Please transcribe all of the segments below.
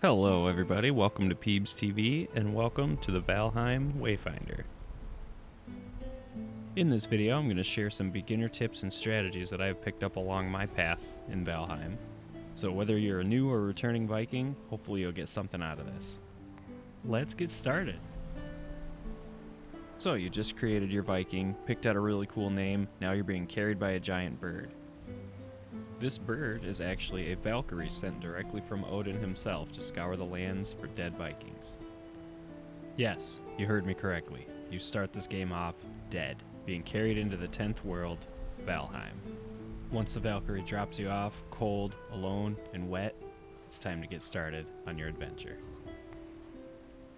Hello everybody, welcome to Peebs TV and welcome to the Valheim Wayfinder. In this video I'm going to share some beginner tips and strategies that I have picked up along my path in Valheim. So whether you're a new or returning Viking, hopefully you'll get something out of this. Let's get started! So you just created your Viking, picked out a really cool name, now you're being carried by a giant bird. This bird is actually a Valkyrie sent directly from Odin himself to scour the lands for dead Vikings. Yes, you heard me correctly. You start this game off dead, being carried into the 10th world, Valheim. Once the Valkyrie drops you off, cold, alone, and wet, it's time to get started on your adventure.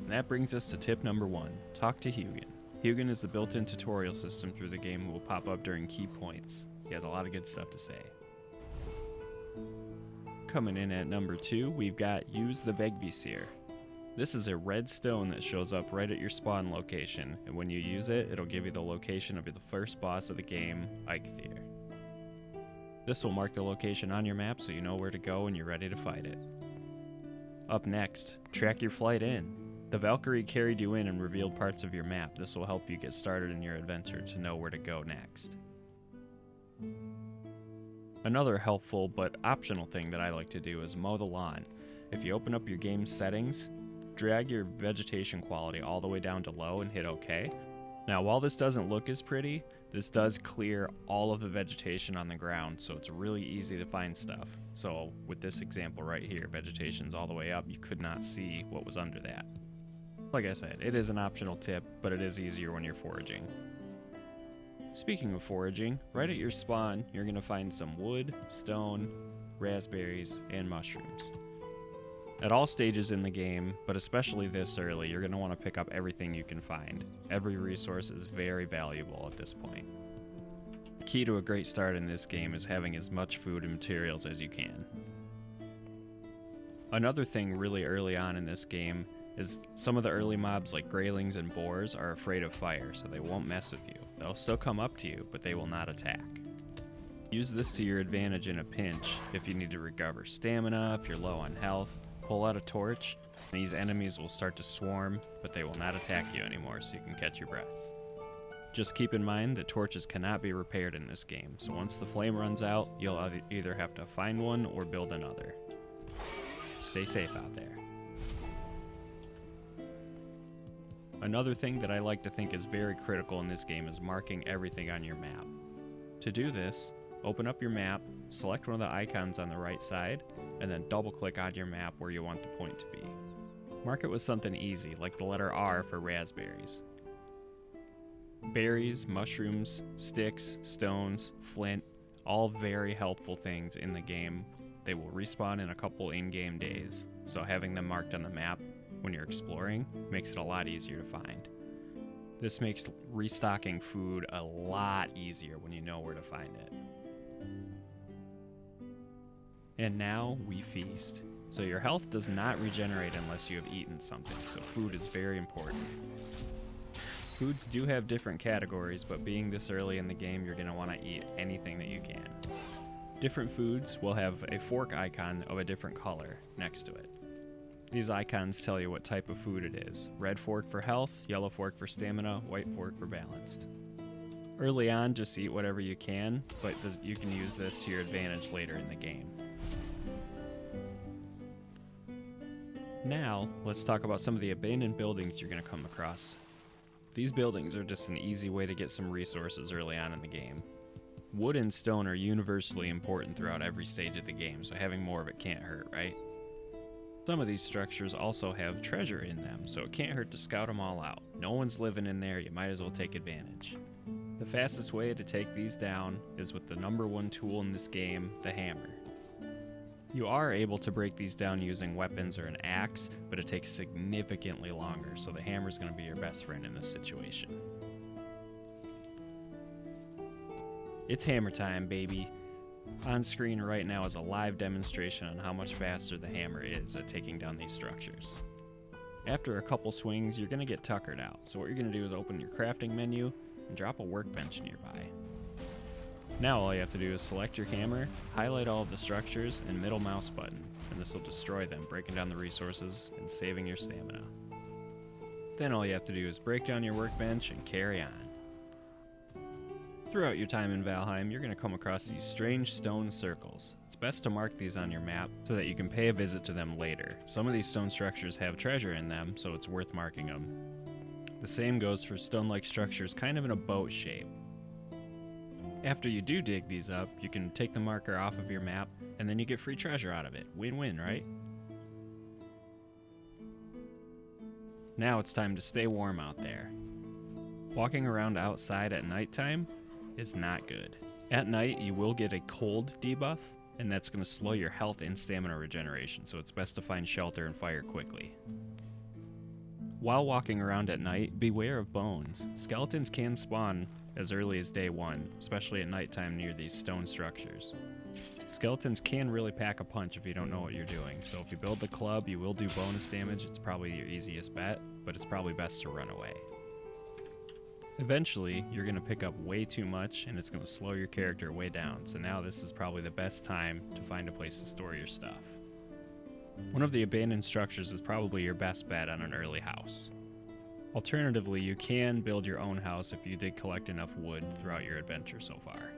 And that brings us to tip number 1, talk to HUGIN. HUGIN is the built-in tutorial system through the game who will pop up during key points. He has a lot of good stuff to say. Coming in at number 2, we've got use the VEGVISIR. This is a red stone that shows up right at your spawn location, and when you use it, it'll give you the location of the first boss of the game, EIKTHYR. This will mark the location on your map so you know where to go when you're ready to fight it. Up next, track your flight in. The Valkyrie carried you in and revealed parts of your map. This will help you get started in your adventure to know where to go next. Another helpful but optional thing that I like to do is mow the lawn. If you open up your game's settings, drag your vegetation quality all the way down to low and hit OK. Now while this doesn't look as pretty, this does clear all of the vegetation on the ground, so it's really easy to find stuff. So with this example right here, vegetation's all the way up, you could not see what was under that. Like I said, it is an optional tip, but it is easier when you're foraging. Speaking of foraging, right at your spawn, you're going to find some wood, stone, raspberries, and mushrooms. At all stages in the game, but especially this early, you're going to want to pick up everything you can find. Every resource is very valuable at this point. The key to a great start in this game is having as much food and materials as you can. Another thing really early on in this game is some of the early mobs like greylings and boars are afraid of fire, so they won't mess with you. They'll still come up to you, but they will not attack. Use this to your advantage in a pinch if you need to recover stamina, if you're low on health. Pull out a torch, and these enemies will start to swarm, but they will not attack you anymore, so you can catch your breath. Just keep in mind that torches cannot be repaired in this game, so once the flame runs out, you'll either have to find one or build another. Stay safe out there. Another thing that I like to think is very critical in this game is marking everything on your map. To do this, open up your map, select one of the icons on the right side, and then double-click on your map where you want the point to be. Mark it with something easy, like the letter R for raspberries. Berries, mushrooms, sticks, stones, flint, all very helpful things in the game. They will respawn in a couple in-game days, so having them marked on the map when you're exploring makes it a lot easier to find. This makes restocking food a lot easier when you know where to find it. And now we feast. So your health does not regenerate unless you have eaten something, so food is very important. Foods do have different categories, but being this early in the game, you're going to want to eat anything that you can. Different foods will have a fork icon of a different color next to it. These icons tell you what type of food it is. Red fork for health, yellow fork for stamina, white fork for balanced. Early on, just eat whatever you can, but you can use this to your advantage later in the game. Now, let's talk about some of the abandoned buildings you're going to come across. These buildings are just an easy way to get some resources early on in the game. Wood and stone are universally important throughout every stage of the game, so having more of it can't hurt, right? Some of these structures also have treasure in them, so it can't hurt to scout them all out. No one's living in there, you might as well take advantage. The fastest way to take these down is with the #1 tool in this game, the hammer. You are able to break these down using weapons or an axe, but it takes significantly longer, so the hammer is going to be your best friend in this situation. It's hammer time, baby. On screen right now is a live demonstration on how much faster the hammer is at taking down these structures. After a couple swings, you're going to get tuckered out, so what you're going to do is open your crafting menu and drop a workbench nearby. Now all you have to do is select your hammer, highlight all of the structures, and middle mouse button, and this will destroy them, breaking down the resources and saving your stamina. Then all you have to do is break down your workbench and carry on. Throughout your time in Valheim, you're going to come across these strange stone circles. It's best to mark these on your map so that you can pay a visit to them later. Some of these stone structures have treasure in them, so it's worth marking them. The same goes for stone-like structures kind of in a boat shape. After you do dig these up, you can take the marker off of your map, and then you get free treasure out of it. Win-win, right? Now it's time to stay warm out there. Walking around outside at nighttime is not good. At night, you will get a cold debuff, and that's going to slow your health and stamina regeneration, so it's best to find shelter and fire quickly. While walking around at night, beware of bones. Skeletons can spawn as early as day 1, especially at nighttime near these stone structures. Skeletons can really pack a punch if you don't know what you're doing, so if you build the club, you will do bonus damage. It's probably your easiest bet, but it's probably best to run away. Eventually, you're going to pick up way too much, and it's going to slow your character way down, so now this is probably the best time to find a place to store your stuff. One of the abandoned structures is probably your best bet on an early house. Alternatively, you can build your own house if you did collect enough wood throughout your adventure so far.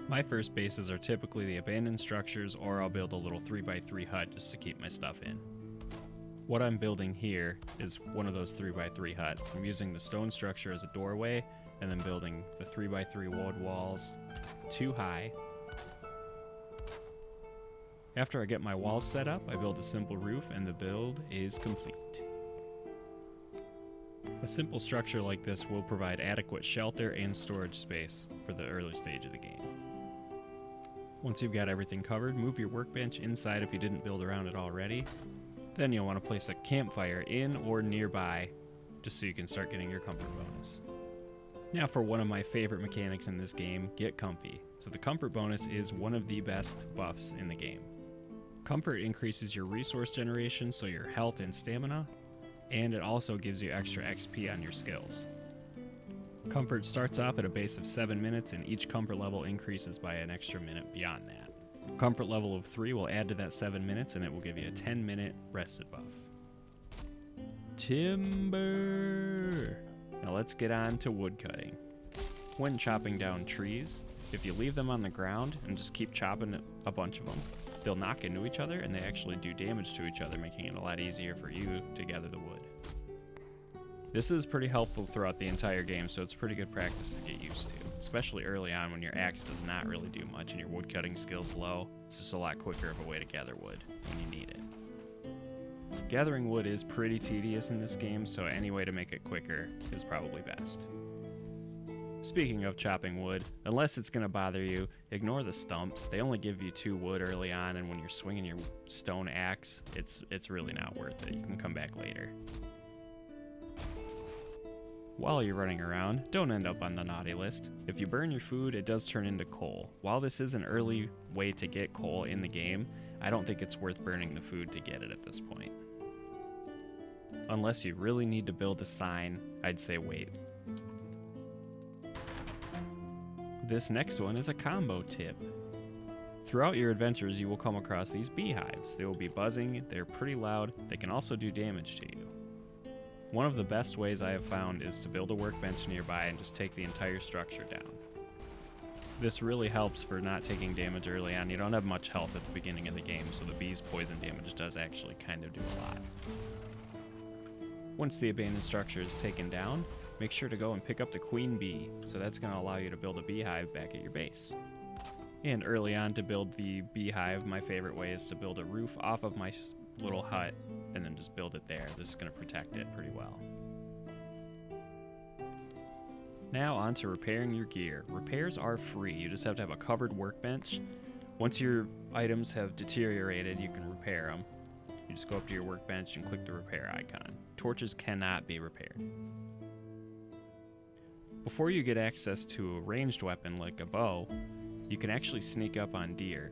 My first bases are typically the abandoned structures, or I'll build a little 3x3 hut just to keep my stuff in. What I'm building here is one of those 3x3 huts. I'm using the stone structure as a doorway, and then building the 3x3 wood walls 2 high. After I get my walls set up, I build a simple roof, and the build is complete. A simple structure like this will provide adequate shelter and storage space for the early stage of the game. Once you've got everything covered, move your workbench inside if you didn't build around it already. Then you'll want to place a campfire in or nearby, just so you can start getting your comfort bonus. Now for one of my favorite mechanics in this game, get comfy. So the comfort bonus is one of the best buffs in the game. Comfort increases your resource generation, so your health and stamina, and it also gives you extra XP on your skills. Comfort starts off at a base of 7 minutes, and each comfort level increases by an extra minute beyond that. Comfort level of 3 will add to that 7 minutes, and it will give you a 10-minute rested buff. Timber! Now let's get on to wood cutting. When chopping down trees, if you leave them on the ground and just keep chopping a bunch of them, they'll knock into each other, and they actually do damage to each other, making it a lot easier for you to gather the wood. This is pretty helpful throughout the entire game, so it's pretty good practice to get used to, especially early on when your axe does not really do much and your woodcutting skill's low. It's just a lot quicker of a way to gather wood when you need it. Gathering wood is pretty tedious in this game, so any way to make it quicker is probably best. Speaking of chopping wood, unless it's going to bother you, ignore the stumps. They only give you 2 wood early on, and when you're swinging your stone axe, it's really not worth it. You can come back later. While you're running around, don't end up on the naughty list. If you burn your food, it does turn into coal. While this is an early way to get coal in the game, I don't think it's worth burning the food to get it at this point. Unless you really need to build a sign, I'd say wait. This next one is a combo tip. Throughout your adventures, you will come across these beehives. They will be buzzing, they're pretty loud, they can also do damage to you. One of the best ways I have found is to build a workbench nearby and just take the entire structure down. This really helps for not taking damage early on. You don't have much health at the beginning of the game, so the bees' poison damage does actually kind of do a lot. Once the abandoned structure is taken down, make sure to go and pick up the queen bee, so that's going to allow you to build a beehive back at your base. And early on, to build the beehive, my favorite way is to build a roof off of my little hut and then just build it there. This is going to protect it pretty well. Now on to repairing your gear. Repairs are free. You just have to have a covered workbench. Once your items have deteriorated, you can repair them. You just go up to your workbench and click the repair icon. Torches cannot be repaired. Before you get access to a ranged weapon like a bow, you can actually sneak up on deer.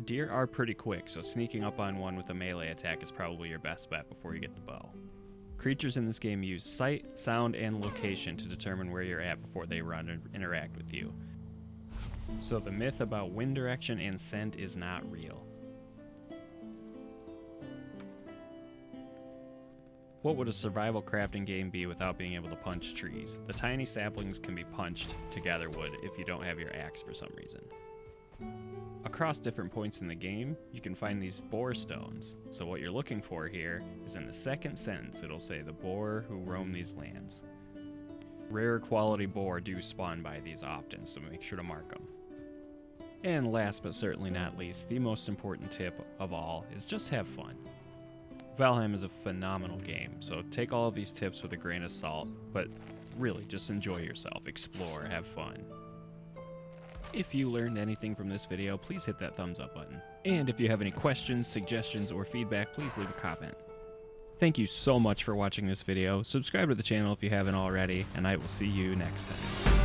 Deer are pretty quick, so sneaking up on one with a melee attack is probably your best bet before you get the bow. Creatures in this game use sight, sound, and location to determine where you're at before they run and interact with you. So the myth about wind direction and scent is not real. What would a survival crafting game be without being able to punch trees? The tiny saplings can be punched to gather wood if you don't have your axe for some reason. Across different points in the game, you can find these boar stones. So what you're looking for here is in the second sentence, it'll say the boar who roam these lands. Rare quality boar do spawn by these often, so make sure to mark them. And last but certainly not least, the most important tip of all is just have fun. Valheim is a phenomenal game, so take all of these tips with a grain of salt, but really just enjoy yourself, explore, have fun. If you learned anything from this video, please hit that thumbs up button. And if you have any questions, suggestions, or feedback, please leave a comment. Thank you so much for watching this video. Subscribe to the channel if you haven't already, and I will see you next time.